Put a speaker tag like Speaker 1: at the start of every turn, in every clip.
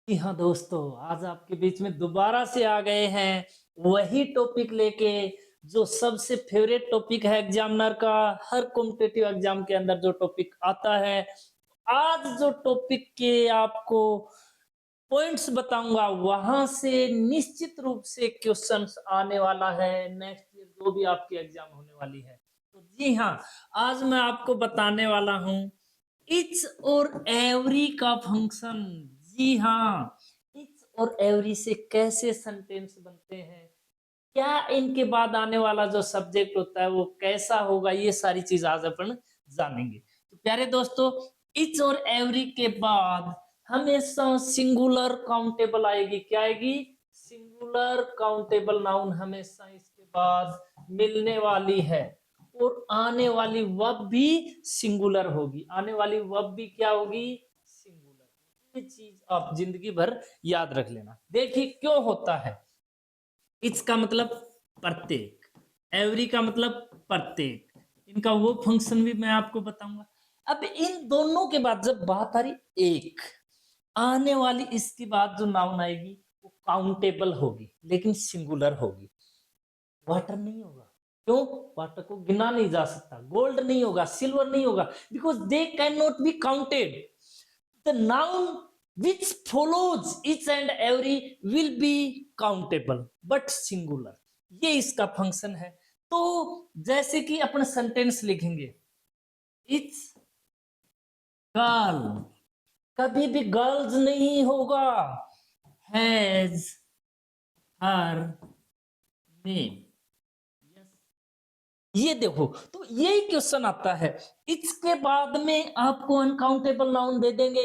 Speaker 1: जी हाँ दोस्तों, आज आपके बीच में दोबारा से आ गए हैं वही टॉपिक लेके जो सबसे फेवरेट टॉपिक है एग्जामिनर का। हर कॉम्पिटिटिव एग्जाम के अंदर जो टॉपिक आता है, आज जो टॉपिक के आपको पॉइंट्स बताऊंगा वहां से निश्चित रूप से क्वेश्चंस आने वाला है नेक्स्ट ईयर जो भी आपकी एग्जाम होने वाली है। तो जी हाँ, आज मैं आपको बताने वाला हूँ इच और एवरी का फंक्शन। जी हाँ, इच और एवरी से कैसे सेंटेंस बनते हैं, क्या इनके बाद आने वाला जो सब्जेक्ट होता है वो कैसा होगा, ये सारी चीज आज अपन जानेंगे। तो प्यारे दोस्तों, इच और एवरी के बाद हमेशा सिंगुलर काउंटेबल आएगी। क्या आएगी? सिंगुलर काउंटेबल नाउन हमेशा इसके बाद मिलने वाली है। और आने वाली वर्ब भी सिंगुलर होगी। आने वाली वर्ब भी क्या होगी? सिंगुलर। ये चीज आप जिंदगी भर याद रख लेना। देखिए क्यों होता है। इच का मतलब प्रत्येक, एवरी का मतलब प्रत्येक, इनका वो फंक्शन भी मैं आपको बताऊंगा। अब इन दोनों के बाद जब बात आ रही एक, आने वाली इसके बाद जो नाउन आएगी वो काउंटेबल होगी लेकिन सिंगुलर होगी। वाटर नहीं होगा। क्यों? वाटर को गिना नहीं जा सकता। गोल्ड नहीं होगा, सिल्वर नहीं होगा, because they can not be counted. the noun which follows each and every will be countable but singular। ये इसका फंक्शन है। तो जैसे कि अपन सेंटेंस लिखेंगे, इट्स गर्ल, कभी भी गर्ल्स नहीं होगा। Has her name. ये देखो, तो यही क्वेश्चन आता है। इसके बाद में आपको अनकाउंटेबल नाउन दे देंगे,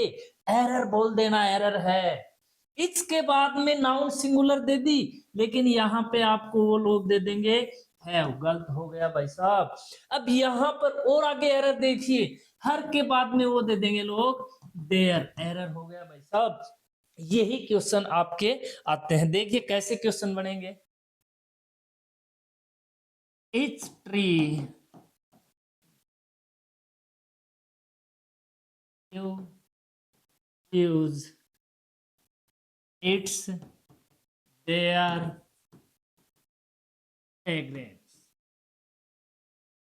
Speaker 1: एरर बोल देना एरर है। इसके बाद में नाउन सिंगुलर दे दी, लेकिन यहाँ पे आपको वो लोग दे देंगे है। गलत हो गया भाई साहब। अब यहाँ पर और आगे एरर देखिए, हर के बाद में वो दे देंगे लोग देयर। एरर हो गया भाई साहब। यही क्वेश्चन आपके आते हैं। देखिए कैसे क्वेश्चन बनेंगे। Each tree you use its their fragrance।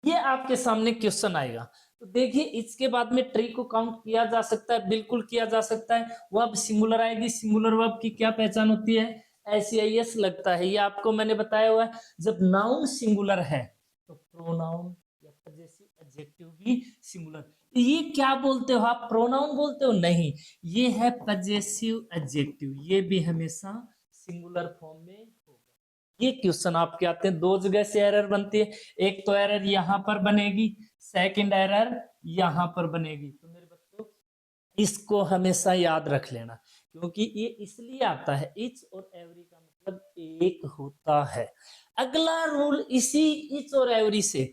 Speaker 1: ये आपके सामने क्वेश्चन आएगा। तो देखिए इसके बाद में ट्री को काउंट किया जा सकता है, बिल्कुल किया जा सकता है। वर्ब सिंगुलर आएगी। सिंगुलर वर्ब की क्या पहचान होती है? एस लगता है। ये आपको मैंने बताया हुआ है। जब नाउन सिंगुलर है तो प्रोनाउन या पजेसिव एडजेक्टिव भी सिंगुलर। ये क्या बोलते हो आप? प्रोनाउन बोलते हो? नहीं, ये है पजेसिव एडजेक्टिव। ये भी हमेशा सिंगुलर फॉर्म में होगा। ये क्वेश्चन आपके आते हैं। दो जगह से एरर बनती है। एक तो एरर यहाँ पर बनेगी, सेकंड एरर यहाँ पर बनेगी। तो मेरे बच्चों इसको हमेशा याद रख लेना, क्योंकि ये इसलिए आता है। इच और एवरी का मतलब एक होता है। अगला रूल इसी इच और एवरी से,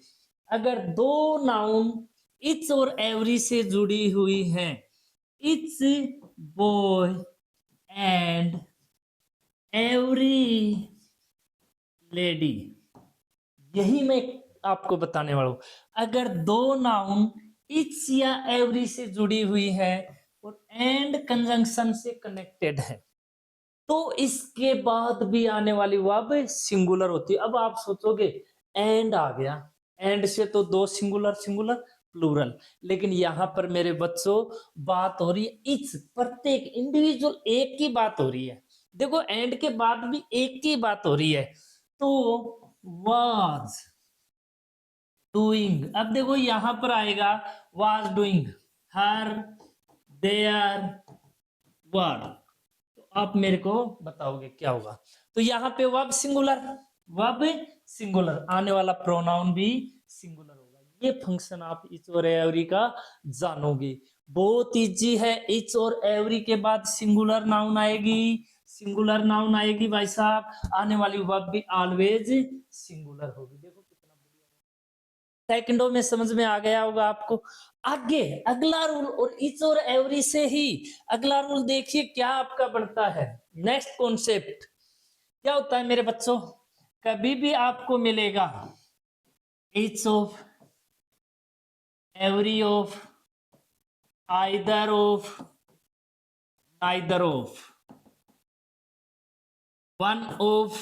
Speaker 1: अगर दो नाउन इच और एवरी से जुड़ी हुई हैं, etch boy and every lady, यही मैं आपको बताने वाला हूं। अगर दो नाउन इच या एवरी से जुड़ी हुई है और एंड कंजंक्शन से कनेक्टेड है, तो इसके बाद भी आने वाली वर्ब सिंगुलर होती है। अब आप सोचोगे एंड आ गया, एंड से तो दो सिंगुलर सिंगुलर प्लूरल, लेकिन यहां पर मेरे बच्चों बात हो रही है इच, प्रत्येक इंडिविजुअल एक की बात हो रही है। देखो एंड के बाद भी एक की बात हो रही है। तो वाज डूइंग, अब देखो यहां पर आएगा वाज डूइंग, हर, देयर, वर। तो आप मेरे को बताओगे क्या होगा। तो यहाँ पे वर्ब सिंगुलर, वर्ब सिंगुलर, आने वाला प्रोनाउन भी सिंगुलर होगा। ये फंक्शन आप इच और एवरी का जानोगे। बहुत इजी है। इच और एवरी के बाद सिंगुलर नाउन आएगी। सिंगुलर नाउन आएगी भाई साहब, आने वाली वर्ब भी ऑलवेज सिंगुलर होगी। देखो कितना सेकंडों में समझ में आ गया होगा आपको। आगे अगला रूल, और इच और एवरी से ही अगला रूल देखिए क्या आपका बनता है। नेक्स्ट कॉन्सेप्ट क्या होता है मेरे बच्चों? कभी भी आपको मिलेगा each of, every of, either of, neither of, one of,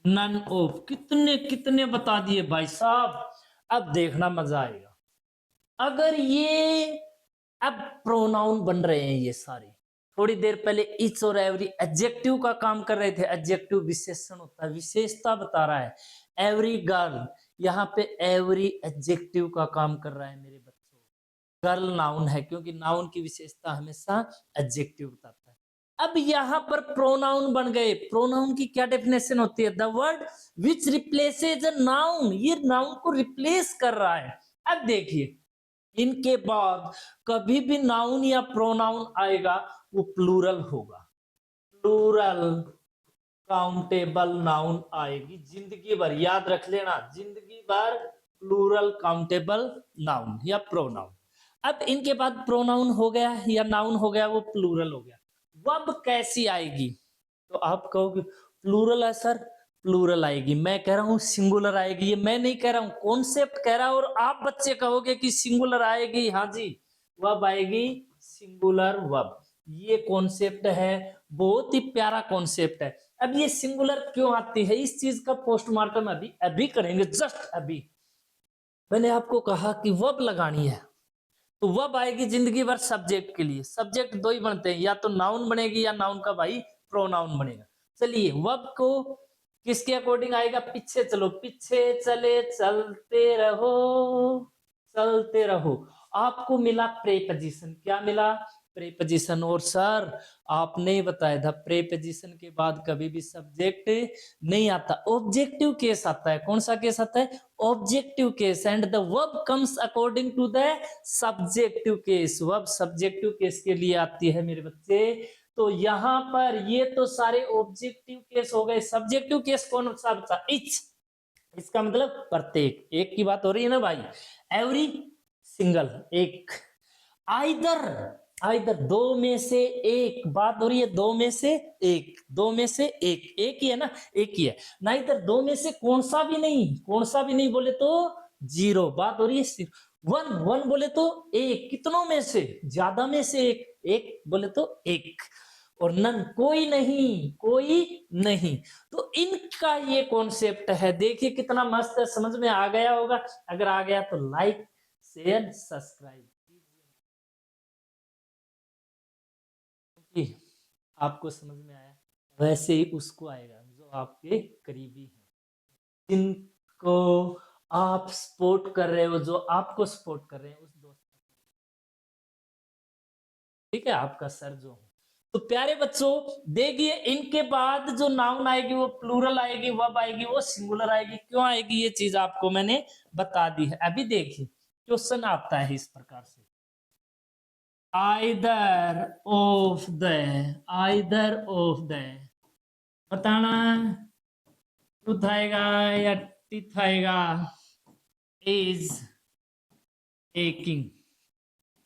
Speaker 1: none of, कितने कितने बता दिए भाई साहब। अब देखना मजा आएगा। अगर ये अब प्रोनाउन बन रहे हैं ये सारे। थोड़ी देर पहले इच और एवरी एडजेक्टिव का काम कर रहे थे। एडजेक्टिव विशेषण होता है, विशेषता बता रहा है। एवरी गर्ल, यहाँ पे एवरी एडजेक्टिव का काम कर रहा है मेरे बच्चों। गर्ल नाउन है, क्योंकि नाउन की विशेषता हमेशा एडजेक्टिव बताता है। अब यहाँ पर प्रोनाउन बन गए। प्रोनाउन की क्या डेफिनेशन होती है? The word which replaces a noun, ये नाउन को रिप्लेस कर रहा है। अब देखिए, इनके बाद कभी भी नाउन या प्रोनाउन आएगा वो प्लूरल होगा। प्लूरल काउंटेबल नाउन आएगी जिंदगी भर, याद रख लेना, जिंदगी भर प्लूरल काउंटेबल नाउन या प्रोनाउन। अब इनके बाद प्रोनाउन हो गया या नाउन हो गया, वो प्लूरल हो गया। वर्ब कैसी आएगी? तो आप कहोगे प्लूरल है सर, प्लूरल आएगी। मैं कह रहा हूं सिंगुलर आएगी। ये मैं नहीं कह रहा हूं, कॉन्सेप्ट कह रहा हूं। और आप बच्चे कहोगे कि सिंगुलर आएगी। हाँ जी, वर्ब आएगी सिंगुलर वर्ब। ये कॉन्सेप्ट है, बहुत ही प्यारा कॉन्सेप्ट है। अब ये सिंगुलर क्यों आती है, इस चीज का पोस्टमार्टम अभी अभी करेंगे, जस्ट अभी। मैंने आपको कहा कि वर्ब लगानी है, तो वर्ब आएगी जिंदगी भर सब्जेक्ट के लिए। सब्जेक्ट दो ही बनते हैं, या तो नाउन बनेगी या नाउन का भाई प्रोनाउन बनेगा। चलिए, वर्ब को किसके अकॉर्डिंग आएगा? पीछे चलो, पीछे चले चलते रहो, चलते रहो। आपको मिला प्रेपोजिशन। क्या मिला? प्रेपोजिशन। और सर आपने बताया था प्रेपोजिशन के बाद कभी भी सब्जेक्ट नहीं आता, ऑब्जेक्टिव केस आता है। कौन सा केस आता है? Objective case. And the verb comes according to the subjective case. Verb subjective case के लिए आती है मेरे बच्चे। तो यहां पर ये तो सारे ऑब्जेक्टिव केस हो गए। सब्जेक्टिव केस कौन सा बचा? इच। इसका मतलब प्रत्येक, एक की बात हो रही है ना भाई। एवरी, सिंगल, एक। आइदर, आइदर दो में से एक, बात हो रही है दो में से एक। दो में से एक, एक ही है ना, एक ही है ना। इधर दो में से कौन सा भी नहीं, कौन सा भी नहीं बोले तो जीरो, बात हो रही है सिर्फ। वन, वन बोले तो एक, कितनों में से? ज्यादा में से एक, एक बोले तो एक। और नन, कोई नहीं, कोई नहीं। तो इनका ये कॉन्सेप्ट है। देखिए कितना मस्त है, समझ में आ गया होगा। अगर आ गया तो लाइक शेयर सब्सक्राइब कीजिए। आपको समझ में आया, वैसे ही उसको आएगा जो आपके करीबी है, जिनको आप सपोर्ट कर रहे हो, जो आपको सपोर्ट कर रहे हैं, उस दोस्त। ठीक है, आपका सर जो हो। तो प्यारे बच्चों, देखिए इनके बाद जो नाउन आएगी वो प्लूरल आएगी, वर्ब आएगी वो सिंगुलर आएगी। क्यों आएगी ये चीज आपको मैंने बता दी है। अभी देखिए क्वेश्चन आता है इस प्रकार से, either of the, either of the, बताना टूथ आएगा या टीथ आएगा? इज एकिंग,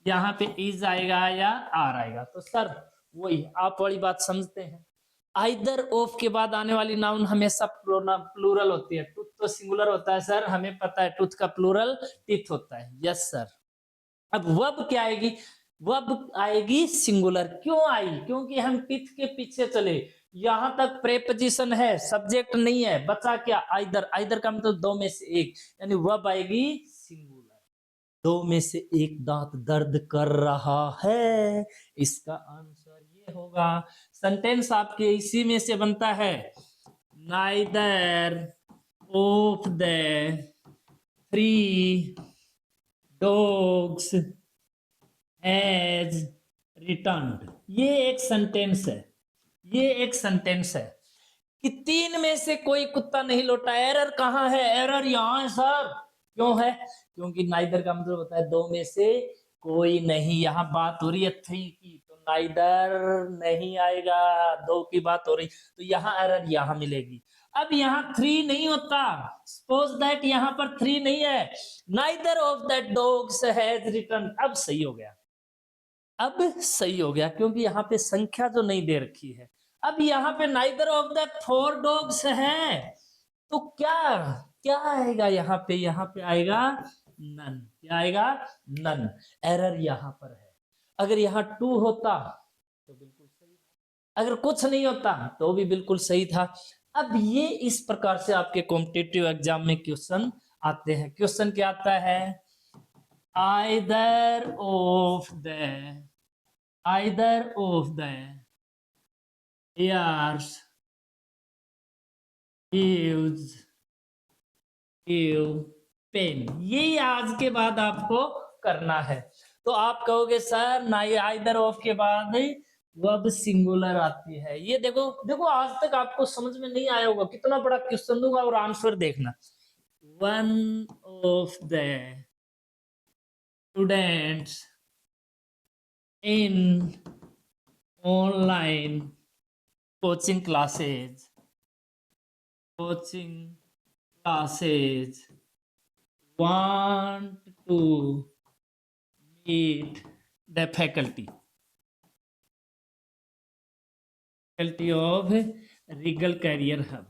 Speaker 1: यहाँ पे इज आएगा या आर आएगा? तो सर वही आप वाली बात समझते हैं। आइदर ऑफ के बाद आने वाली नाउन हमेशा प्लूरल होती है। टूथ तो सिंगुलर होता है सर, हमें पता है। टूथ का प्लूरल टीथ होता है। Yes sir. अब वर्ब क्या आएगी? वर्ब आएगी सिंगुलर। क्यों आई? क्योंकि हम टीथ के पीछे चले। यहां तक प्रेपोजिशन है, सब्जेक्ट नहीं है, बचा क्या? आइदर। आइदर का मतलब दो में से एक, यानी वर्ब आएगी सिंगुलर। दो में से एक दांत दर्द कर रहा है, इसका आंसर ये होगा। सेंटेंस आपके इसी में से बनता है। Neither of the three dogs has returned. ये एक सेंटेंस है, ये एक सेंटेंस है कि तीन में से कोई कुत्ता नहीं लौटा। एरर कहाँ है? एरर यहाँ है सर। क्यों है? क्योंकि नाइदर का मतलब होता है दो में से कोई नहीं। यहाँ बात हो रही है थ्री की, तो नाइदर नहीं आएगा, दो की बात हो रही, तो यहाँ एरर यहाँ मिलेगी। अब यहाँ थ्री नहीं होता, सपोज दैट यहाँ पर थ्री नहीं है, neither of that dogs has return. अब सही हो गया, अब सही हो गया, क्योंकि यहाँ पे संख्या जो नहीं दे रखी है। अब यहाँ पे neither of the four dogs है, तो क्या क्या आएगा यहाँ पे? यहाँ पे आएगा नन। क्या आएगा? नन। एरर यहाँ पर है। अगर यहाँ टू होता तो बिल्कुल सही। अगर कुछ नहीं होता तो भी बिल्कुल सही था। अब ये इस प्रकार से आपके कॉम्पिटिटिव एग्जाम में क्वेश्चन आते हैं। क्वेश्चन क्या आता है? Either of the years gives you pain, ये आज के बाद आपको करना है। तो आप कहोगे सर ना, ये आइदर ऑफ के बाद वर्ब सिंगुलर आती है। ये देखो देखो, आज तक आपको समझ में नहीं आया होगा, कितना बड़ा क्वेश्चन दूंगा और आंसर देखना। One of the students in online coaching classes want to meet the faculty of Regal Career Hub.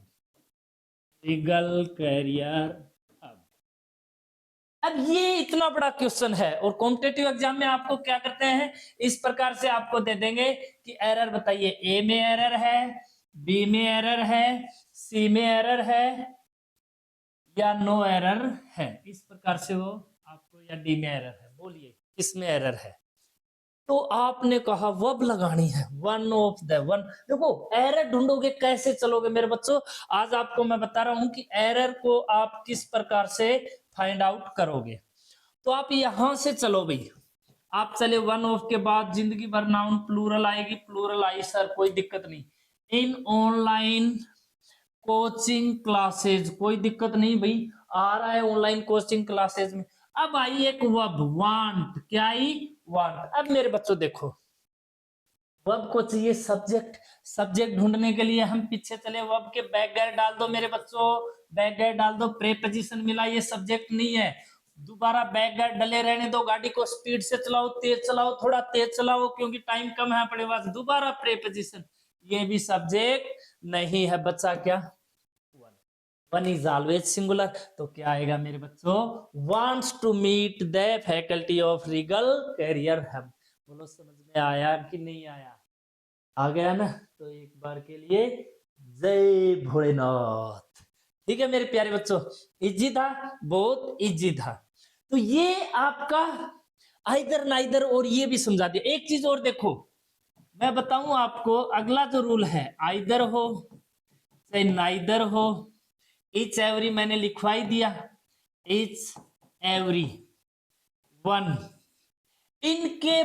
Speaker 1: अब ये इतना बड़ा क्वेश्चन है और कॉम्पिटिटिव एग्जाम में आपको क्या करते हैं, इस प्रकार से आपको दे देंगे कि एरर बताइए, ए में एरर है, बी में एरर है, सी में एरर है या नो एरर है। इस प्रकार से वो आपको, या डी में एरर है, बोलिए किसमें एरर है। तो आपने कहा वर्ब लगानी है, वन ऑफ द वन। देखो एरर ढूंढोगे कैसे चलोगे मेरे बच्चों, आज आपको मैं बता रहा हूं कि एरर को आप किस प्रकार से फाइंड आउट करोगे। तो आप यहां से चलो भाई, आप चले वन ऑफ के बाद जिंदगी भर नाउन प्लूरल आएगी, प्लूरल आई सर कोई दिक्कत नहीं। इन ऑनलाइन कोचिंग क्लासेज, कोई दिक्कत नहीं भाई, आ रहा है ऑनलाइन कोचिंग क्लासेज में। अब आई एक वर्ब वांट, क्या आई? वांट। अब मेरे बच्चों देखो, वर्ब को चाहिए सब्जेक्ट, सब्जेक्ट ढूंढने के लिए हम पीछे चले, वर्ब के बैकग्राउंड डाल दो मेरे बच्चों, बैकग्राउंड डाल दो, प्रीपोजिशन मिला, ये सब्जेक्ट नहीं है, दोबारा बैकग्राउंड डले रहने दो, गाड़ी को स्पीड से चलाओ, तेज चलाओ, थोड़ा तेज चलाओ क्योंकि टाइम कम है अपने पास, दोबारा प्रीपोजिशन, ये भी सब्जेक्ट नहीं है। बच्चा क्या? One is always singular. तो क्या आएगा मेरे बच्चों? Wants to meet the faculty of Regal Career Hub. बोलो समझ में आया कि नहीं आया? आ गया ना? तो एक बार के लिए जय भोलेनाथ। ठीक है मेरे प्यारे बच्चों, इजी था, बहुत इजी था। तो ये आपका आइदर नाइदर और ये भी समझा दिया। एक चीज और देखो, मैं बताऊं आपको, अगला जो रूल है, आइदर हो चाहे नाइदर हो, इच एवरी मैंने लिखवा ही दिया, इच एवरी वन। इनके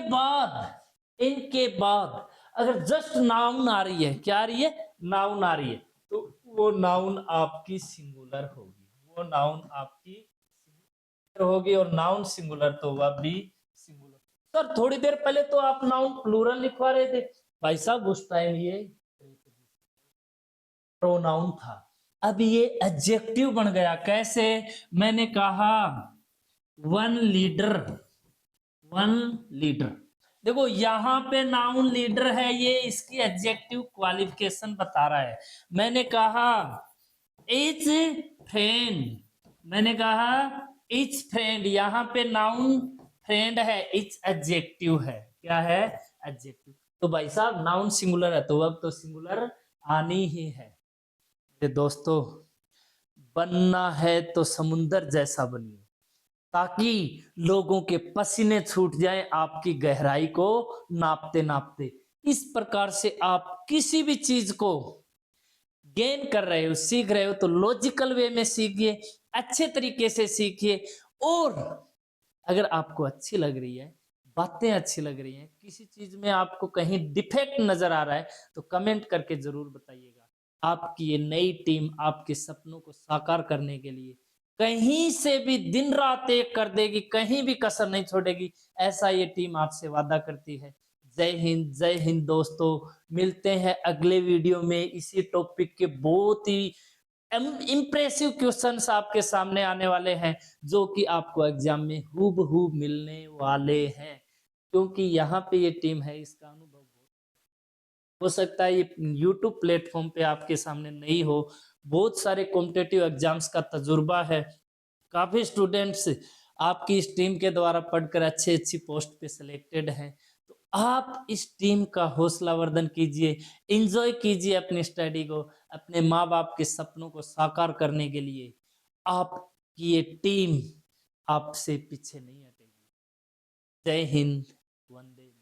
Speaker 1: बाद अगर जस्ट नाउन आ रही है, क्या आ रही है? नाउन आ रही है, तो वो नाउन आपकी सिंगुलर होगी, वो नाउन आपकी सिंगुलर होगी, और नाउन सिंगुलर तो वह भी सिंगुलर। सर थोड़ी देर पहले तो आप नाउन प्लूरल लिखवा रहे थे भाई साहब, उस टाइम ये प्रोनाउन था, अब ये एडजेक्टिव बन गया। कैसे? मैंने कहा वन लीडर देखो यहाँ पे नाउन लीडर है, ये इसकी एडजेक्टिव क्वालिफिकेशन बता रहा है। मैंने कहा इच फ्रेंड, यहाँ पे नाउन फ्रेंड है, इच एडजेक्टिव है, क्या है? एडजेक्टिव। तो भाई साहब नाउन सिंगुलर है तो अब तो सिंगुलर आनी ही है। दोस्तों बनना है तो समुंदर जैसा बनिए, ताकि लोगों के पसीने छूट जाए आपकी गहराई को नापते नापते। इस प्रकार से आप किसी भी चीज को गेन कर रहे हो, सीख रहे हो, तो लॉजिकल वे में सीखिए, अच्छे तरीके से सीखिए। और अगर आपको अच्छी लग रही है, बातें अच्छी लग रही हैं, किसी चीज में आपको कहीं डिफेक्ट नजर आ रहा है, तो कमेंट करके जरूर बताइएगा। आपकी ये नई टीम आपके सपनों को साकार करने के लिए कहीं से भी दिन रात एक कर देगी, कहीं भी कसर नहीं छोड़ेगी, ऐसा ये टीम आपसे वादा करती है। जय हिंद दोस्तों, मिलते हैं अगले वीडियो में। इसी टॉपिक के बहुत ही इंप्रेसिव क्वेश्चंस आपके सामने आने वाले हैं, जो कि आपको एग्जाम में हूबहू मिलने वाले हैं, क्योंकि यहाँ पे ये टीम है, इसका अनुभव हो सकता है ये यूट्यूब प्लेटफॉर्म पे आपके सामने नहीं हो। बहुत सारे कॉम्पिटिटिव एग्जाम्स का तजुर्बा है, काफी स्टूडेंट्स आपकी इस टीम के द्वारा पढ़कर अच्छी पोस्ट पे सिलेक्टेड हैं। तो आप इस टीम का हौसला वर्धन कीजिए, एन्जॉय कीजिए अपनी स्टडी को, अपने माँ-बाप के सपनों को साकार करने के लिए। आपकी ये टीम आपसे पीछे नहीं हटेगी। जय हिंद, वंदे